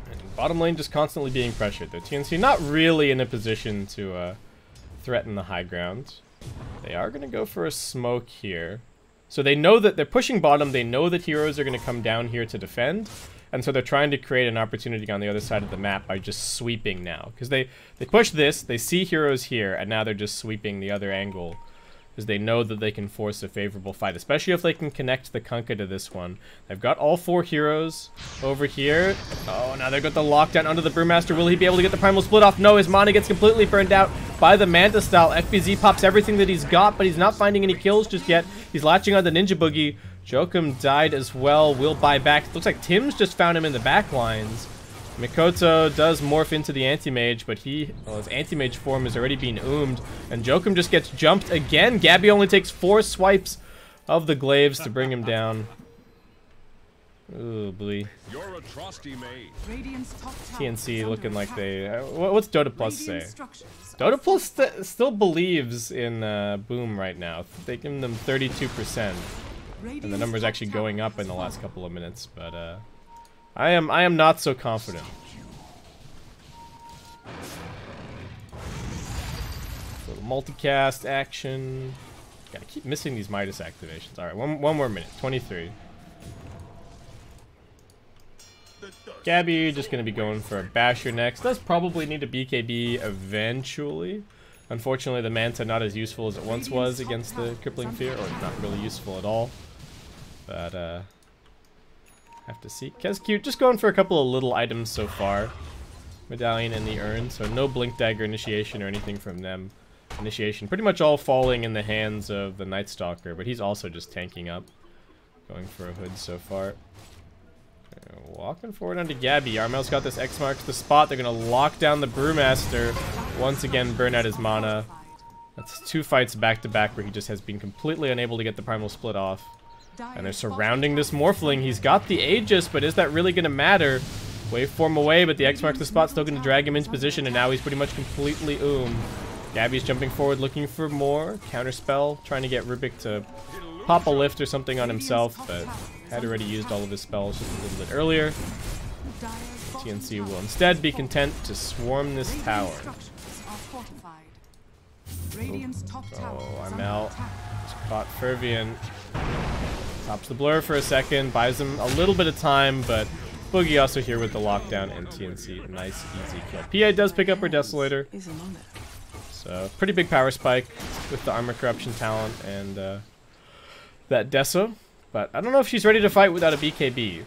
And bottom lane just constantly being pressured. The TNC not really in a position to threaten the high ground. They are going to go for a smoke here. So they know that they're pushing bottom. They know that heroes are going to come down here to defend. And so they're trying to create an opportunity on the other side of the map by just sweeping now. Because they push this, they see heroes here, and now they're just sweeping the other angle. Because they know that they can force a favorable fight, especially if they can connect the Kunkka to this one. They've got all 4 heroes over here. Oh, now they've got the lockdown under the Brewmaster. Will he be able to get the Primal Split off? No, his mana gets completely burned out by the Manta style. FBZ pops everything that he's got, but he's not finding any kills just yet. He's latching on the Ninja Boogie. Jokum died as well. Will buy back. Looks like Tim's just found him in the back lines. Mikoto does morph into the Anti-Mage, but his Anti-Mage form is already being oomed. And Jokum just gets jumped again. Gabby only takes 4 swipes of the glaives to bring him down. Ooh, boy. TNC looking like they... what's Dota Plus say? Dota Plus still believes in Boom right now. They give them 32%. And the number's actually going up in the last couple of minutes, but I am not so confident. Little multicast action. Gotta keep missing these Midas activations. Alright, one more minute. 23. Gabby just gonna be going for a Basher next. Does probably need a BKB eventually. Unfortunately, the Manta not as useful as it once was against the Crippling Fear, or not really useful at all. But, have to see. Kez just going for a couple of little items so far. Medallion and the Urn, so no Blink Dagger initiation or anything from them. Initiation pretty much all falling in the hands of the Night Stalker, but he's also just tanking up. Going for a Hood so far. Walking forward onto Gabby. Armel's got this X marks the spot. They're going to lock down the Brewmaster. Once again, burn out his mana. That's 2 fights back to back where he just has been completely unable to get the Primal Split off. And they're surrounding this Morphling. He's got the Aegis, but is that really going to matter? Waveform away, but the X marks the spot, still going to drag him into position, and now he's pretty much completely oomed. Gabby's jumping forward, looking for more. Counterspell, trying to get Rubik to pop a lift or something on himself, but had already used all of his spells just a little bit earlier. Dire's TNC bottom will tower instead be is content to swarm this Radiant tower. structures are fortified. Radiant's top tower Oh, is I'm under out. attack. Caught Fervian. Tops the blur for a second, buys him a little bit of time, but Boogie also here with the lockdown and TNC. Nice, easy kill. PA does pick up her Desolator. So, pretty big power spike with the Armor Corruption talent and that Deso. But I don't know if she's ready to fight without a BKB,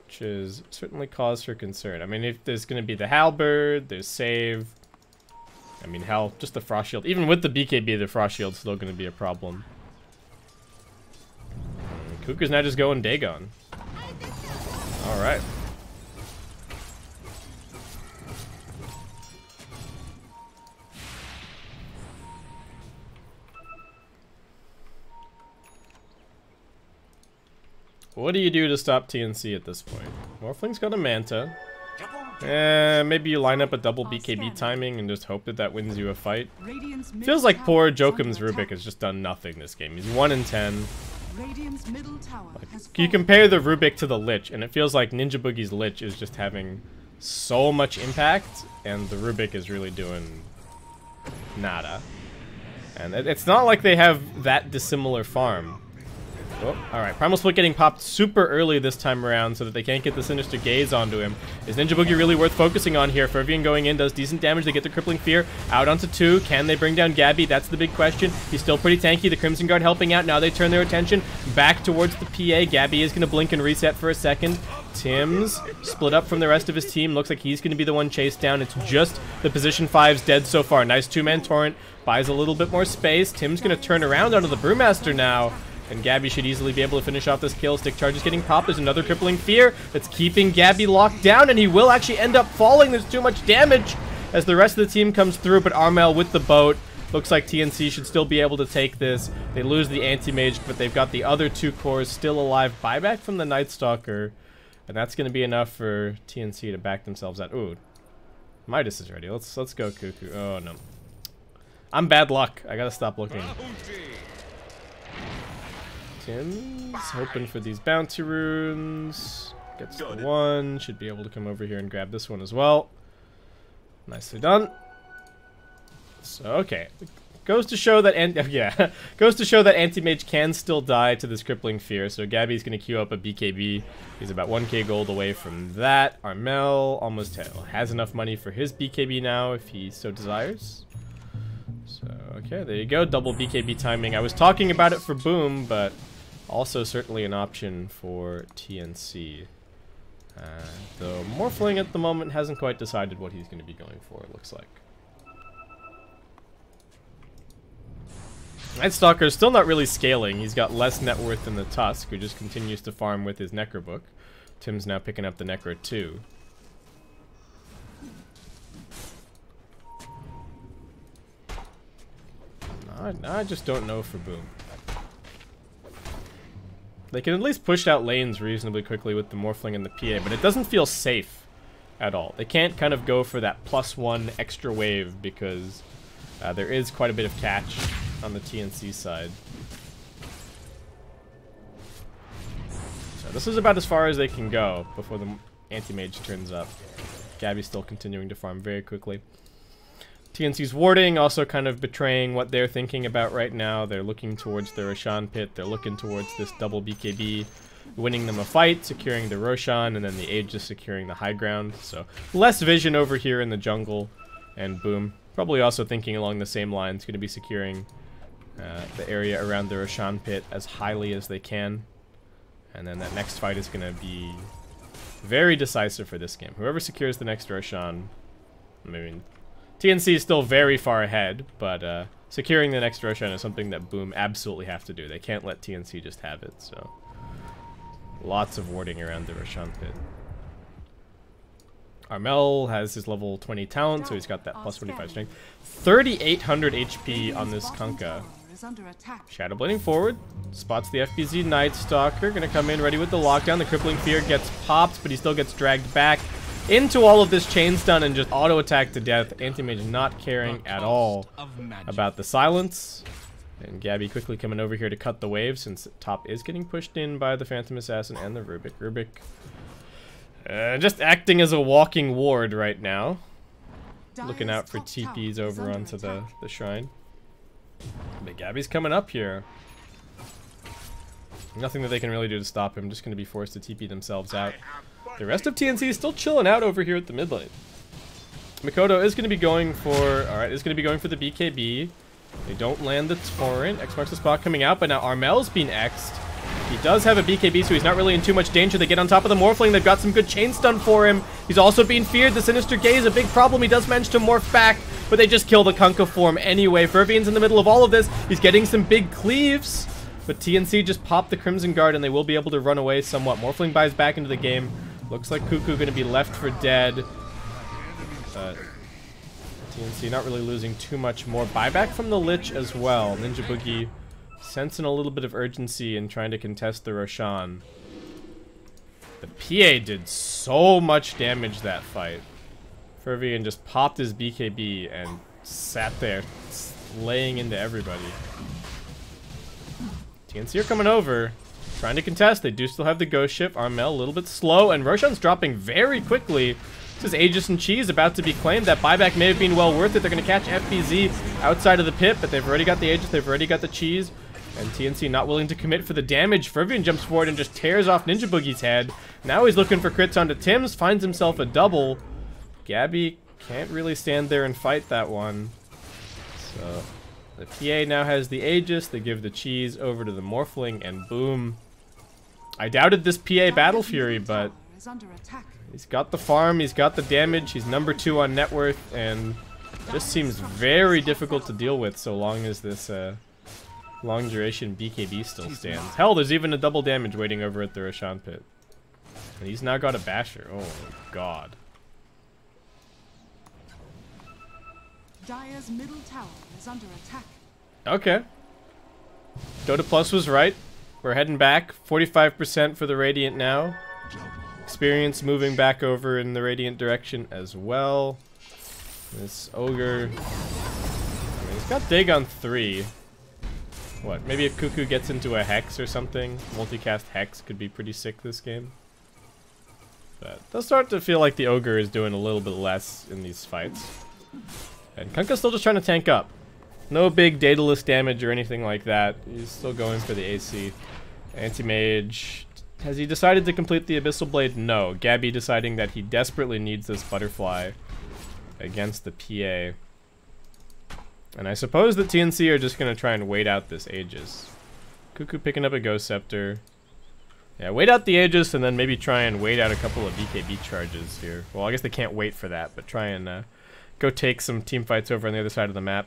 which is certainly cause for concern. I mean, if there's going to be the Halberd, there's Save. I mean, hell, just the Frost Shield. Even with the BKB, the Frost Shield's still going to be a problem. Kuka's now just going Dagon. Alright. What do you do to stop TNC at this point? Morphling's got a Manta. Maybe you line up a double BKB timing and just hope that that wins you a fight. Feels like poor Jokum's Rubik has just done nothing this game. He's 1 in 10. Radiant's middle tower has You fallen. compare the Rubik to the Lich, and it feels like Ninja Boogie's Lich is just having so much impact, and the Rubik is really doing nada. And it's not like they have that dissimilar farm. Oh, alright, Primal Split getting popped super early this time around so that they can't get the Sinister Gaze onto him. Is Ninja Boogie really worth focusing on here? Fervian going in does decent damage. They get the Crippling Fear out onto 2. Can they bring down Gabby? That's the big question. He's still pretty tanky. The Crimson Guard helping out. Now they turn their attention back towards the PA. Gabby is going to blink and reset for a second. Tim's split up from the rest of his team. Looks like he's going to be the one chased down. It's just the position 5's dead so far. Nice 2-man torrent. Buys a little bit more space. Tim's going to turn around onto the Brewmaster now. And Gabby should easily be able to finish off this kill. Stick charge is getting popped. There's another Crippling Fear that's keeping Gabby locked down, and he will actually end up falling. There's too much damage as the rest of the team comes through, but Armel with the boat. Looks like TNC should still be able to take this. They lose the Anti-Mage, but they've got the other 2 cores still alive. Buyback from the Night Stalker, and that's going to be enough for TNC to back themselves out. Ooh, Midas is ready. Let's go, Cuckoo. Oh, no. I'm bad luck. I gotta stop looking. Tim's hoping for these bounty runes. Gets the 1. Should be able to come over here and grab this one as well. Nicely done. So, okay. Goes to show that goes to show that Anti-Mage can still die to this Crippling Fear. So Gabby's going to queue up a BKB. He's about 1k gold away from that. Armel almost has enough money for his BKB now if he so desires. So, okay, there you go. Double BKB timing. I was talking about it for Boom, but also certainly an option for TNC. Though Morphling at the moment hasn't quite decided what he's going to be going for, it looks like. Night Stalker's still not really scaling. He's got less net worth than the Tusk, who just continues to farm with his Necro Book. Tim's now picking up the Necro too. I just don't know for Boom. They can at least push out lanes reasonably quickly with the Morphling and the PA, but it doesn't feel safe at all. They can't kind of go for that +1 extra wave because there is quite a bit of catch on the TNC side. So this is about as far as they can go before the Anti-Mage turns up. Gabby's still continuing to farm very quickly. TNC's warding also kind of betraying what they're thinking about right now. They're looking towards the Roshan pit. They're looking towards this double BKB, winning them a fight, securing the Roshan, and then the Aegis securing the high ground. So less vision over here in the jungle, and Boom. Probably also thinking along the same lines, going to be securing the area around the Roshan pit as highly as they can. And then that next fight is going to be very decisive for this game. Whoever secures the next Roshan, I mean, TNC is still very far ahead, but securing the next Roshan is something that Boom absolutely have to do. They can't let TNC just have it, so lots of warding around the Roshan pit. Armel has his level 20 talent, so he's got that plus 25 strength. 3,800 HP on this Kunkka. Shadowblading forward, spots the FBZ Night Stalker, gonna come in ready with the lockdown. The Crippling Fear gets popped, but he still gets dragged back into all of this chain stun and just auto attack to death. Anti-Mage not caring at all about the silence. And Gabby quickly coming over here to cut the wave since top is getting pushed in by the Phantom Assassin and the Rubik. Rubik Just acting as a walking ward right now. Looking out for TPs over onto the shrine. But Gabby's coming up here. Nothing that they can really do to stop him. Just going to be forced to TP themselves out. The rest of TNC is still chilling out over here at the mid lane. Mikoto is going to be going for... Alright, is going to be going for the BKB. They don't land the torrent. X marks the spot coming out, but now Armel's being X'd. He does have a BKB, so he's not really in too much danger. They get on top of the Morphling. They've got some good chain stun for him. He's also being feared. The Sinister Gaze, a big problem. He does manage to morph back, but they just kill the Kunkka form anyway. Fervian's in the middle of all of this. He's getting some big cleaves, but TNC just popped the Crimson Guard, and they will be able to run away somewhat. Morphling buys back into the game. Looks like Cuckoo going to be left for dead. TNC not really losing too much more. Buyback from the Lich as well. Ninja Boogie sensing a little bit of urgency and trying to contest the Roshan. The PA did so much damage that fight. Fervian just popped his BKB and sat there laying into everybody. TNC are coming over, trying to contest. They do still have the Ghost Ship. Armel a little bit slow, and Roshan's dropping very quickly. This is Aegis and Cheese about to be claimed. That buyback may have been well worth it. They're going to catch FBZ outside of the pit, but they've already got the Aegis. They've already got the Cheese. And TNC not willing to commit for the damage. Fervian jumps forward and just tears off Ninja Boogie's head. Now he's looking for crits onto Tim's. Finds himself a double. Gabby can't really stand there and fight that one. So the PA now has the Aegis. They give the Cheese over to the Morphling, and boom. I doubted this PA Battle Fury, but he's got the farm. He's got the damage. He's number 2 on net worth, and just seems very difficult to deal with so long as this... long duration BKB still stands. Hell, there's even a double damage waiting over at the Roshan pit. And he's now got a basher. Oh my god. Dire's middle tower is under attack. Okay. Dota Plus was right. We're heading back. 45% for the Radiant now. Experience moving back over in the Radiant direction as well. This Ogre... I mean, he's got Dig on 3. What, maybe if Cuckoo gets into a Hex or something, multicast Hex could be pretty sick this game. But they'll start to feel like the Ogre is doing a little bit less in these fights. And Kunkka's still just trying to tank up. No big Daedalus damage or anything like that. He's still going for the AC. Anti-Mage. Has he decided to complete the Abyssal Blade? No. Gabby deciding that he desperately needs this Butterfly against the PA. And I suppose that TNC are just going to try and wait out this Aegis. Cuckoo picking up a Ghost Scepter. Yeah, wait out the Aegis and then maybe try and wait out a couple of BKB charges here. Well, I guess they can't wait for that, but try and go take some team fights over on the other side of the map.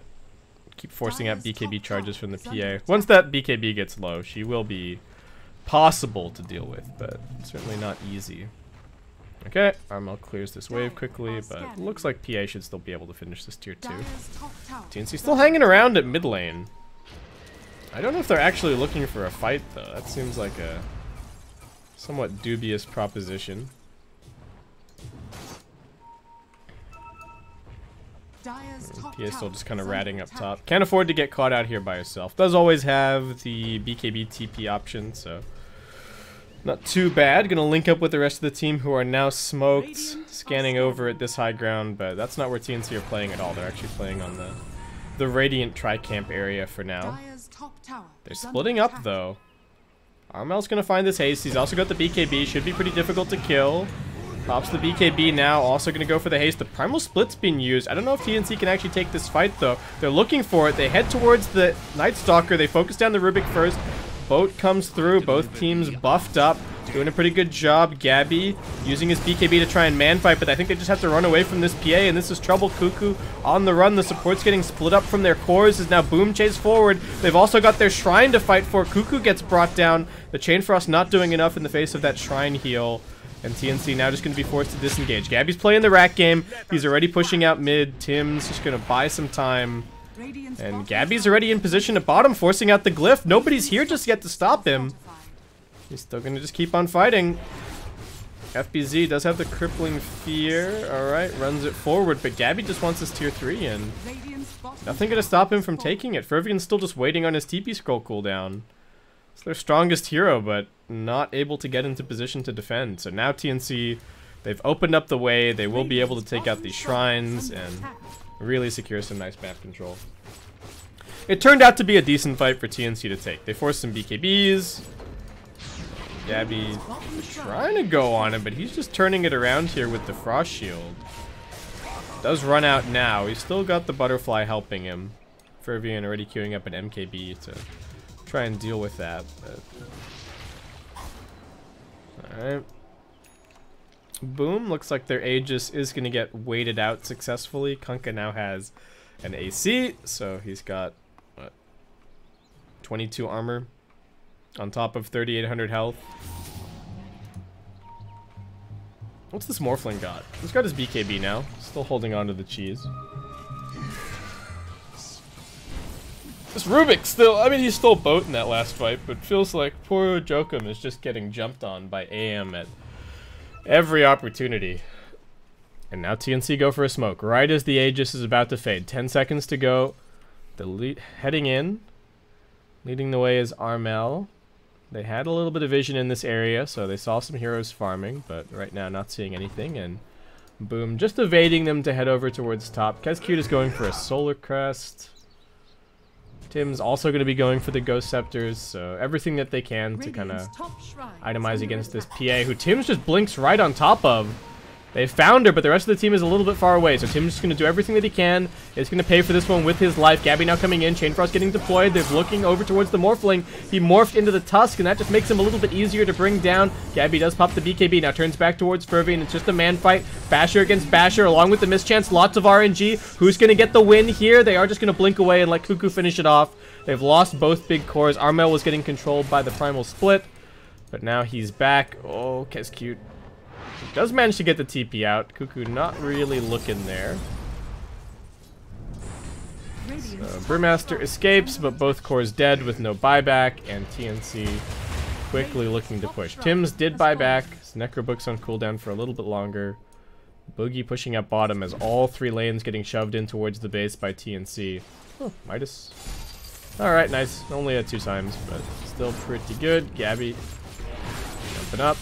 Keep forcing out BKB charges from the PA. Once that BKB gets low, she will be possible to deal with, but certainly not easy. Okay, Armel clears this wave quickly, but looks like PA should still be able to finish this tier 2. TNC still hanging around at mid lane. I don't know if they're actually looking for a fight, though. That seems like a somewhat dubious proposition. PA still just kind of ratting up top. Can't afford to get caught out here by herself. Does always have the BKB TP option, so... not too bad. Gonna link up with the rest of the team who are now smoked, scanning over at this high ground, but that's not where TNC are playing at all. They're actually playing on the Radiant Tri-Camp area for now. They're splitting up though. Armel's gonna find this haste. He's also got the BKB. Should be pretty difficult to kill. Pops the BKB now. Also gonna go for the haste. The Primal Split's being used. I don't know if TNC can actually take this fight though. They're looking for it. They head towards the Night Stalker. They focus down the Rubik first. Boat comes through, both teams buffed up, doing a pretty good job. Gabby using his BKB to try and man fight, but I think they just have to run away from this PA, and this is trouble. Cuckoo on the run. The support's getting split up from their cores as now Boom chase forward. They've also got their Shrine to fight for. Cuckoo gets brought down. The Chain Frost not doing enough in the face of that Shrine heal, and TNC now just going to be forced to disengage. Gabby's playing the rack game. He's already pushing out mid. Tim's just going to buy some time. And Gabby's already in position at bottom, forcing out the glyph. Nobody's here just yet to stop him. He's still going to just keep on fighting. FBZ does have the crippling fear. Alright, runs it forward, but Gabby just wants his tier 3 in. Nothing going to stop him from taking it. Fervian's still just waiting on his TP scroll cooldown. It's their strongest hero, but not able to get into position to defend. So now TNC They've opened up the way. They will be able to take out these shrines and really secure some nice map control. It turned out to be a decent fight for TNC to take. They forced some BKBs. Gabby trying to go on him, but he's just turning it around here with the Frost Shield. Does run out now. He's still got the Butterfly helping him. Fervian already queuing up an MKB to try and deal with that. Alright. Boom. Looks like their Aegis is going to get waited out successfully. Kunkka now has an AC, so he's got, what, 22 armor on top of 3,800 health. What's this Morphling got? He's got his BKB now. Still holding on to the cheese. This Rubik still, I mean, he's still boating that last fight, but feels like poor Jokum is just getting jumped on by AM at every opportunity. And now TNC go for a smoke right as the Aegis is about to fade. 10 seconds to go. Heading in. Leading the way is Armel. They had a little bit of vision in this area, so they saw some heroes farming, but right now not seeing anything. And boom, just evading them to head over towards top. Kescute is going for a Solar Crest. Tim's also going to be going for the Ghost Scepters, so everything that they can to kind of itemize against this PA, who Tim's just blinks right on top of. They found her, but the rest of the team is a little bit far away, so Tim's just going to do everything that he can. He's going to pay for this one with his life. Gabby now coming in. Chainfrost getting deployed. They're looking over towards the Morphling. He morphed into the Tusk, and that just makes him a little bit easier to bring down. Gabby does pop the BKB. Now turns back towards Fervy, and it's just a man fight. Basher against Basher, along with the mischance. Lots of RNG. Who's going to get the win here? They are just going to blink away and let Cuckoo finish it off. They've lost both big cores. Armel was getting controlled by the Primal Split, but now he's back. Oh, Kescute. He does manage to get the TP out. Cuckoo not really looking there. So Brewmaster escapes, but both cores dead with no buyback, and TNC quickly looking to push. Tim's did buy back. His Necrobook's on cooldown for a little bit longer. Boogie pushing up bottom as all three lanes getting shoved in towards the base by TNC. Oh, Midas. Alright, nice. Only at 2 times, but still pretty good. Gabby jumping up.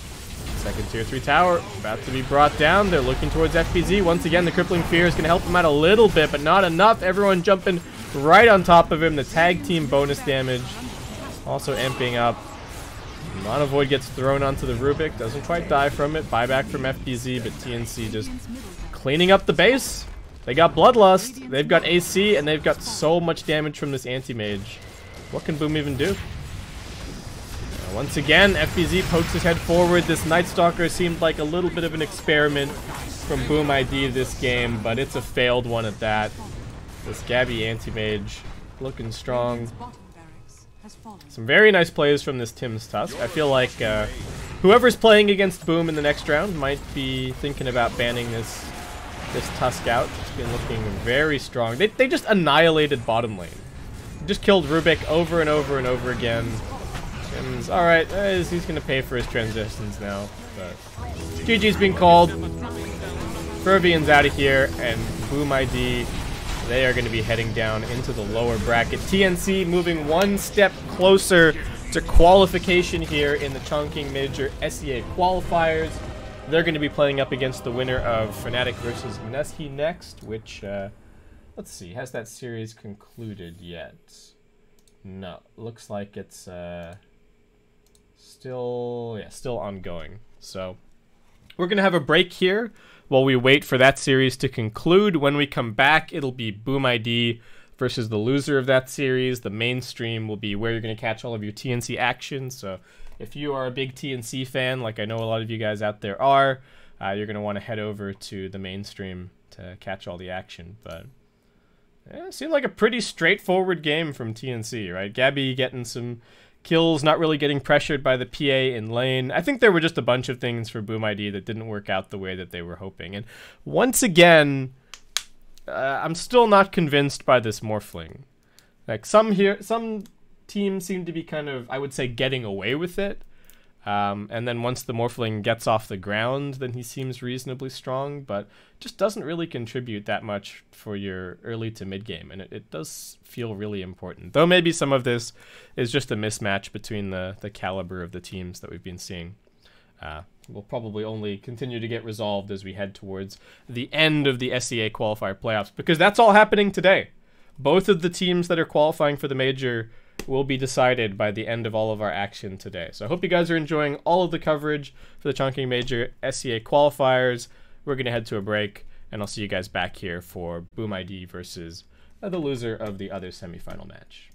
Second tier 3 tower about to be brought down. They're looking towards FBZ. Once again, the Crippling Fear is going to help him out a little bit, but not enough. Everyone jumping right on top of him. The tag team bonus damage also amping up. Mono Void gets thrown onto the Rubik. Doesn't quite die from it. Buyback from FBZ, but TNC just cleaning up the base. They got Bloodlust. They've got AC, and they've got so much damage from this Anti-Mage. What can Boom even do? Once again, FBZ pokes his head forward. This Night Stalker seemed like a little bit of an experiment from Boom ID this game, but it's a failed one at that. This Gabby Anti-Mage looking strong. Some very nice plays from this Tim's Tusk. I feel like whoever's playing against Boom in the next round might be thinking about banning this Tusk out. It's been looking very strong. They just annihilated bottom lane. Just killed Rubik over and over and over again. Tim's alright. He's going to pay for his transitions now. But GG's being called. Fervian's out of here, and Boom ID, they are going to be heading down into the lower bracket. TNC moving one step closer to qualification here in the Chongqing Major SEA qualifiers. They're going to be playing up against the winner of Fnatic versus Neski next, which, let's see, has that series concluded yet? No, looks like it's still ongoing. So we're going to have a break here while we wait for that series to conclude. When we come back, it'll be Boom ID versus the loser of that series. The mainstream will be where you're going to catch all of your TNC action. So if you are a big TNC fan, like I know a lot of you guys out there are, you're going to want to head over to the mainstream to catch all the action. But yeah, it seemed like a pretty straightforward game from TNC, right? Gabby getting some kills, not really getting pressured by the PA in lane. I think there were just a bunch of things for Boom ID that didn't work out the way that they were hoping. And once again, I'm still not convinced by this Morphling. Like some teams seem to be kind of, I would say, getting away with it. And then once the Morphling gets off the ground, then he seems reasonably strong, but just doesn't really contribute that much for your early to mid game. And it does feel really important. Though maybe some of this is just a mismatch between the caliber of the teams that we've been seeing. will probably only continue to get resolved as we head towards the end of the SEA qualifier playoffs, because that's all happening today. Both of the teams that are qualifying for the major will be decided by the end of all of our action today. So I hope you guys are enjoying all of the coverage for the Chongqing Major SEA qualifiers. We're going to head to a break, and I'll see you guys back here for Boom ID versus the loser of the other semifinal match.